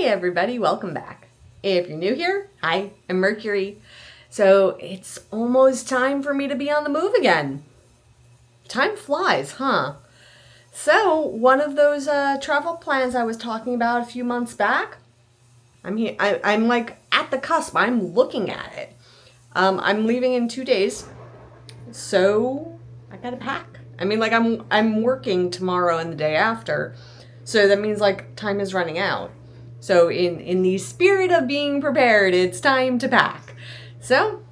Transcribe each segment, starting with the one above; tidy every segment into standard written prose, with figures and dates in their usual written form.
Hey everybody, welcome back. If you're new here, hi, I'm Mercury. So it's almost time for me to be on the move again. Time flies, huh? So one of those travel plans I was talking about a few months back, I'm here. I'm like at the cusp. I'm looking at it. I'm leaving in 2 days, so I gotta pack. I mean, like I'm working tomorrow and the day after, so that means like time is running out. So in the spirit of being prepared, it's time to pack. So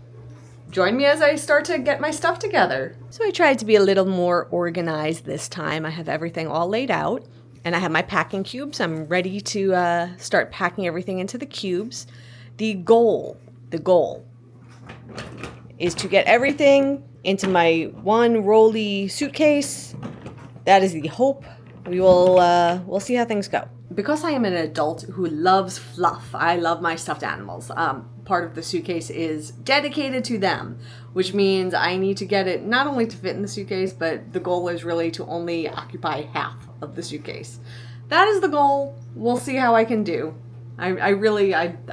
join me as I start to get my stuff together. So I tried to be a little more organized this time. I have everything all laid out, and I have my packing cubes. I'm ready to start packing everything into the cubes. The goal is to get everything into my one rolly suitcase. That is the hope. We'll see how things go. Because I am an adult who loves fluff, I love my stuffed animals. Part of the suitcase is dedicated to them, which means I need to get it not only to fit in the suitcase, but the goal is really to only occupy half of the suitcase. That is the goal. We'll see how I can do. I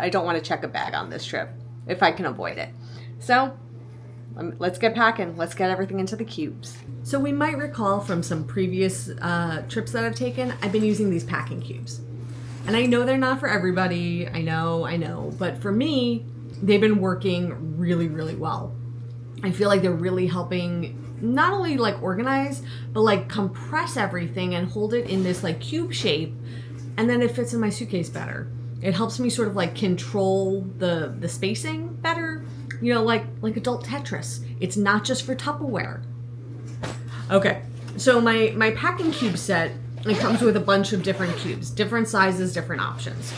don't want to check a bag on this trip if I can avoid it. So let's get packing. Let's get everything into the cubes. So we might recall from some previous trips that I've taken, I've been using these packing cubes. And I know they're not for everybody. I know. But for me, they've been working really, really well. I feel like they're really helping not only like organize, but like compress everything and hold it in this like cube shape. And then it fits in my suitcase better. It helps me sort of like control the spacing better. You know, like adult Tetris. It's not just for Tupperware. Okay, so my packing cube set, it comes with a bunch of different cubes, different sizes, different options.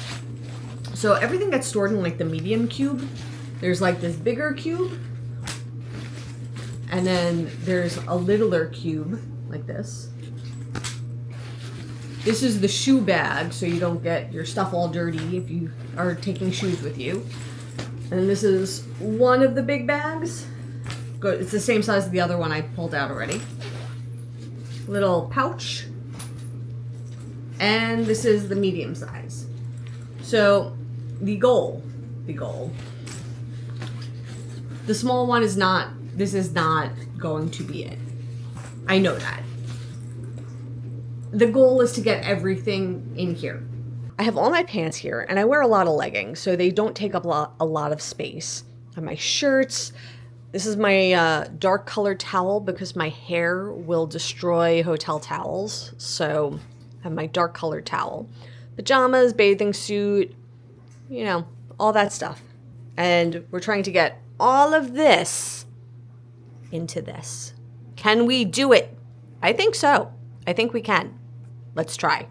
So everything gets stored in like the medium cube. There's like this bigger cube, and then there's a littler cube like this. This is the shoe bag, so you don't get your stuff all dirty if you are taking shoes with you. And this is one of the big bags. It's the same size as the other one I pulled out already. Little pouch. And this is the medium size. So the goal. The small one is not, this is not going to be it. I know that. The goal is to get everything in here. I have all my pants here, and I wear a lot of leggings, so they don't take up a lot of space. I have my shirts. This is my dark colored towel because my hair will destroy hotel towels. So I have my dark colored towel. Pajamas, bathing suit, you know, all that stuff. And we're trying to get all of this into this. Can we do it? I think so. I think we can. Let's try.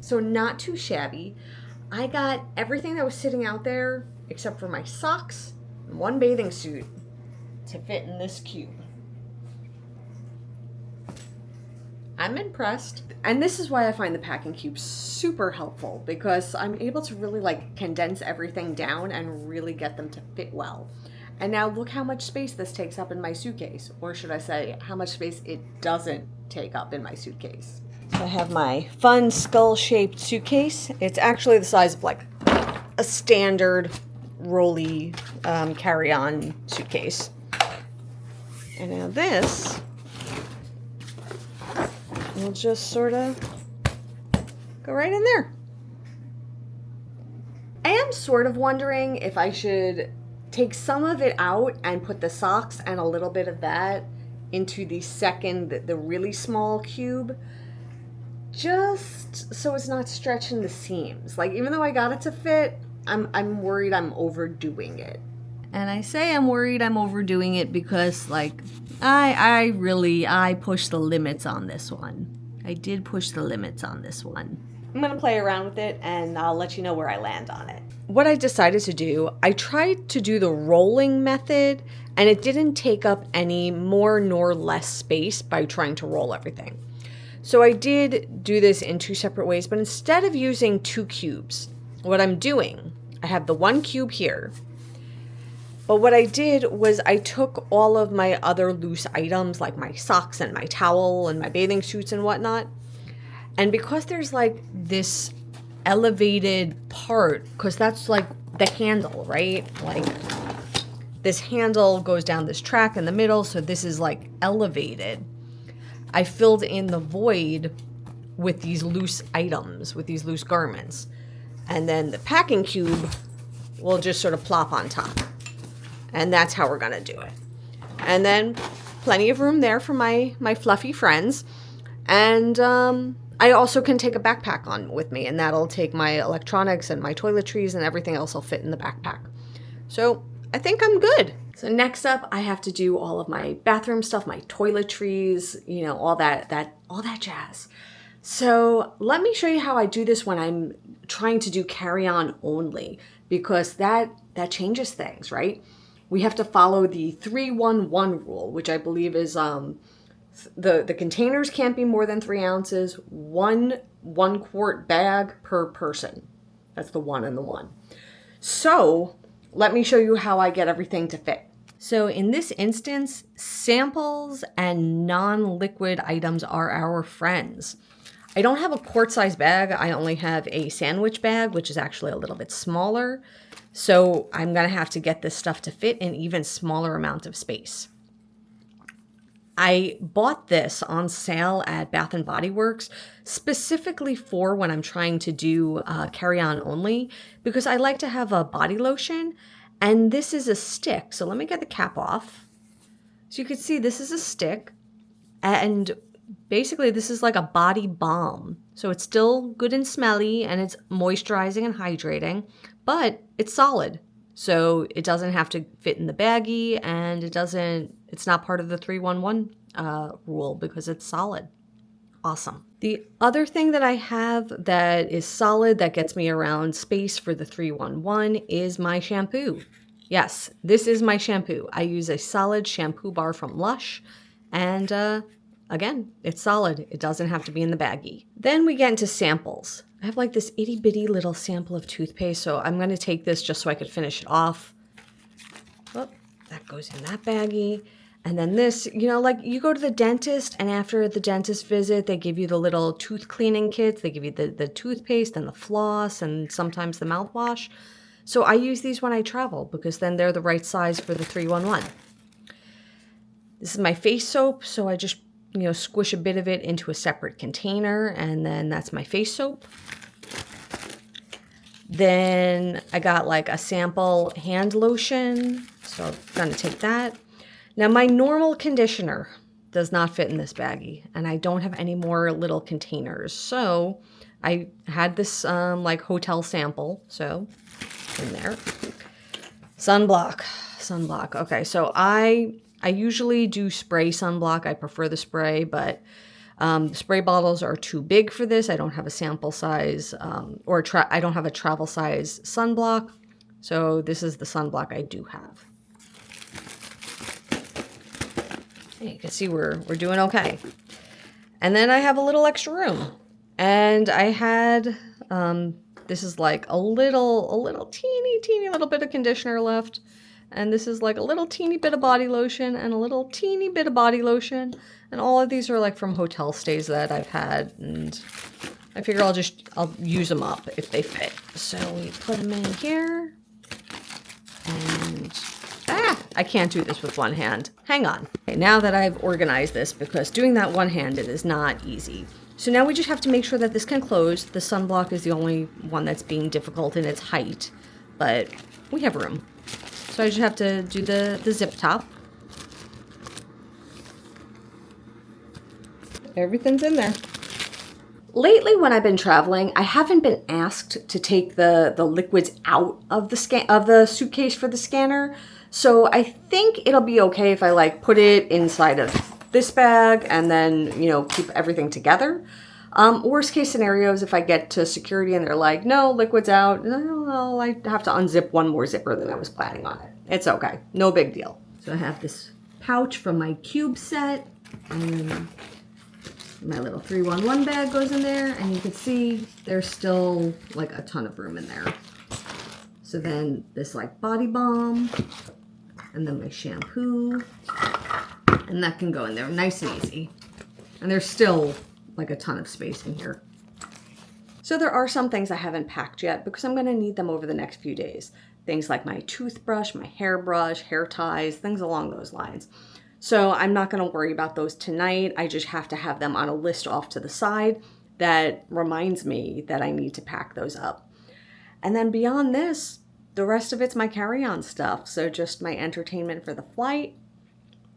So not too shabby. I got everything that was sitting out there except for my socks and one bathing suit to fit in this cube. I'm impressed. And this is why I find the packing cube super helpful, because I'm able to really like condense everything down and really get them to fit well. And now look how much space this takes up in my suitcase, or should I say how much space it doesn't take up in my suitcase. So I have my fun skull-shaped suitcase. It's actually the size of like a standard rolly carry-on suitcase. And now this will just sort of go right in there. I am sort of wondering if I should take some of it out and put the socks and a little bit of that into the second, the really small cube, just so it's not stretching the seams. Like, even though I got it to fit, I'm worried I'm overdoing it. And I say I'm worried I'm overdoing it because, like, I pushed the limits on this one. I did push the limits on this one. I'm gonna play around with it and I'll let you know where I land on it. What I decided to do, I tried to do the rolling method and it didn't take up any more nor less space by trying to roll everything. So I did do this in 2 separate ways, but instead of using 2 cubes, what I'm doing, I have the 1 cube here. But what I did was I took all of my other loose items, like my socks and my towel and my bathing suits and whatnot. And because there's like this elevated part, because that's like the handle, right? Like this handle goes down this track in the middle, so this is like elevated. I filled in the void with these loose items, with these loose garments. And then the packing cube will just sort of plop on top. And that's how we're gonna do it. And then plenty of room there for my fluffy friends. And I also can take a backpack on with me, and that'll take my electronics and my toiletries, and everything else will fit in the backpack. So I think I'm good. So next up, I have to do all of my bathroom stuff, my toiletries, you know, all that jazz. So let me show you how I do this when I'm trying to do carry-on only, because that changes things, right? We have to follow the 3-1-1 rule, which I believe is the containers can't be more than 3 ounces, 1 quart bag per person. That's the 1 and the 1. So let me show you how I get everything to fit. So in this instance, samples and non-liquid items are our friends. I don't have a quart-size bag. I only have a sandwich bag, which is actually a little bit smaller. So I'm gonna have to get this stuff to fit in even smaller amount of space. I bought this on sale at Bath & Body Works specifically for when I'm trying to do carry-on only, because I like to have a body lotion, and this is a stick. So let me get the cap off. So you can see this is a stick, and basically this is like a body balm. So it's still good and smelly, and it's moisturizing and hydrating, but it's solid. So it doesn't have to fit in the baggie, and it's not part of the 3-1-1 rule because it's solid. Awesome. The other thing that I have that is solid that gets me around space for the 3-1-1 is my shampoo. Yes, this is my shampoo. I use a solid shampoo bar from Lush, and again, it's solid. It doesn't have to be in the baggie. Then we get into samples. I have like this itty bitty little sample of toothpaste, so I'm going to take this just so I could finish it off. Oh, that goes in that baggie. And then this, you know, like you go to the dentist, and after the dentist visit, they give you the little tooth cleaning kits. They give you the toothpaste and the floss and sometimes the mouthwash. So I use these when I travel because then they're the right size for the 3-1-1. This is my face soap, so I just, you know, squish a bit of it into a separate container, and then that's my face soap. Then I got like a sample hand lotion, so I'm gonna take that. Now my normal conditioner does not fit in this baggie, and I don't have any more little containers. So I had this like hotel sample, so in there. Sunblock. Okay, so I usually do spray sunblock. I prefer the spray, but spray bottles are too big for this. I don't have a sample size I don't have a travel size sunblock. So this is the sunblock I do have. You can see we're doing okay. And then I have a little extra room. And I had, this is like a little teeny little bit of conditioner left. And this is like a little teeny bit of body lotion and a little teeny bit of body lotion. And all of these are like from hotel stays that I've had. And I figure I'll use them up if they fit. So we put them in here. And I can't do this with one hand. Hang on. Okay, now that I've organized this, because doing that one-handed is not easy. So now we just have to make sure that this can close. The sunblock is the only one that's being difficult in its height, but we have room. So I just have to do the zip top. Everything's in there. Lately, when I've been traveling, I haven't been asked to take the liquids out of the suitcase for the scanner. So I think it'll be okay if I like put it inside of this bag and then, you know, keep everything together. Worst case scenarios, if I get to security and they're like, no, liquid's out, well, I have to unzip one more zipper than I was planning on it. It's okay. No big deal. So I have this pouch from my cube set, and my little 311 bag goes in there, and you can see there's still like a ton of room in there. So then this like body balm, and then my shampoo, and that can go in there nice and easy. And there's still like a ton of space in here. So there are some things I haven't packed yet because I'm gonna need them over the next few days. Things like my toothbrush, my hairbrush, hair ties, things along those lines. So I'm not going to worry about those tonight. I just have to have them on a list off to the side that reminds me that I need to pack those up. And then beyond this, the rest of it's my carry-on stuff. So just my entertainment for the flight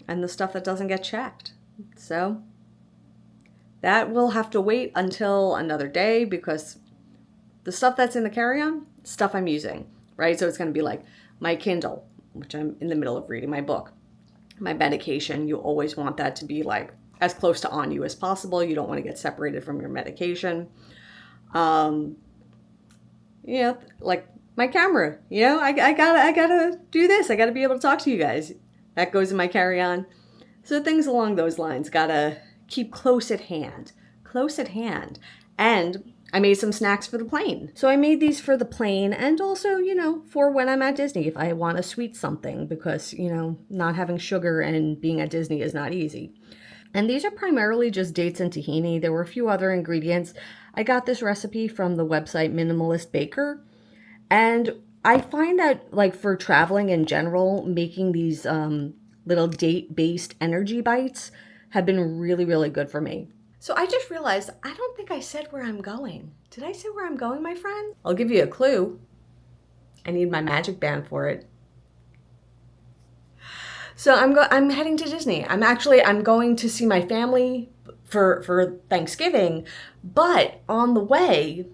and the stuff that doesn't get checked. So that will have to wait until another day because the stuff that's in the carry-on, stuff I'm using, right? So it's going to be like my Kindle, which I'm in the middle of reading my book. My medication, you always want that to be like as close to on you as possible. You don't want to get separated from your medication. Like my camera, I gotta do this. I gotta be able to talk to you guys. That goes in my carry-on. So things along those lines, gotta keep close at hand. And I made some snacks for the plane. So I made these for the plane and also, for when I'm at Disney, if I want to sweet something because, not having sugar and being at Disney is not easy. And these are primarily just dates and tahini. There were a few other ingredients. I got this recipe from the website Minimalist Baker. And I find that like for traveling in general, making these little date-based energy bites have been really, really good for me. So I just realized I don't think I said where I'm going. Did I say where I'm going, my friend? I'll give you a clue. I need my magic band for it. So I'm heading to Disney. I'm going to see my family for Thanksgiving, but on the way,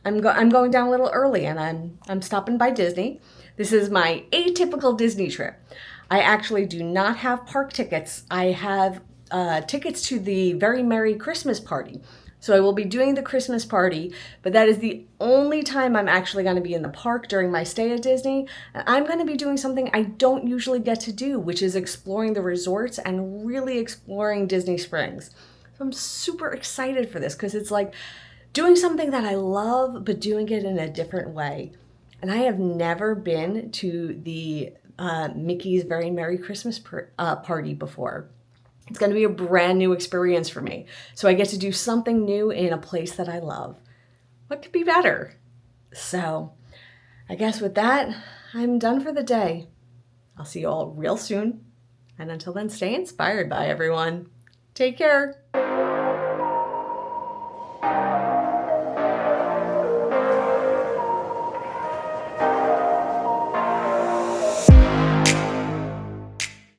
I'm going down a little early and I'm stopping by Disney. This is my atypical Disney trip. I actually do not have park tickets. I have tickets to the Very Merry Christmas Party. So I will be doing the Christmas party, but that is the only time I'm actually going to be in the park during my stay at Disney. And I'm going to be doing something I don't usually get to do, which is exploring the resorts and really exploring Disney Springs. So I'm super excited for this because it's like doing something that I love, but doing it in a different way. And I have never been to the Mickey's Very Merry Christmas party before. It's going to be a brand new experience for me. So I get to do something new in a place that I love. What could be better? So I guess with that, I'm done for the day. I'll see you all real soon. And until then, stay inspired. Bye, everyone. Take care.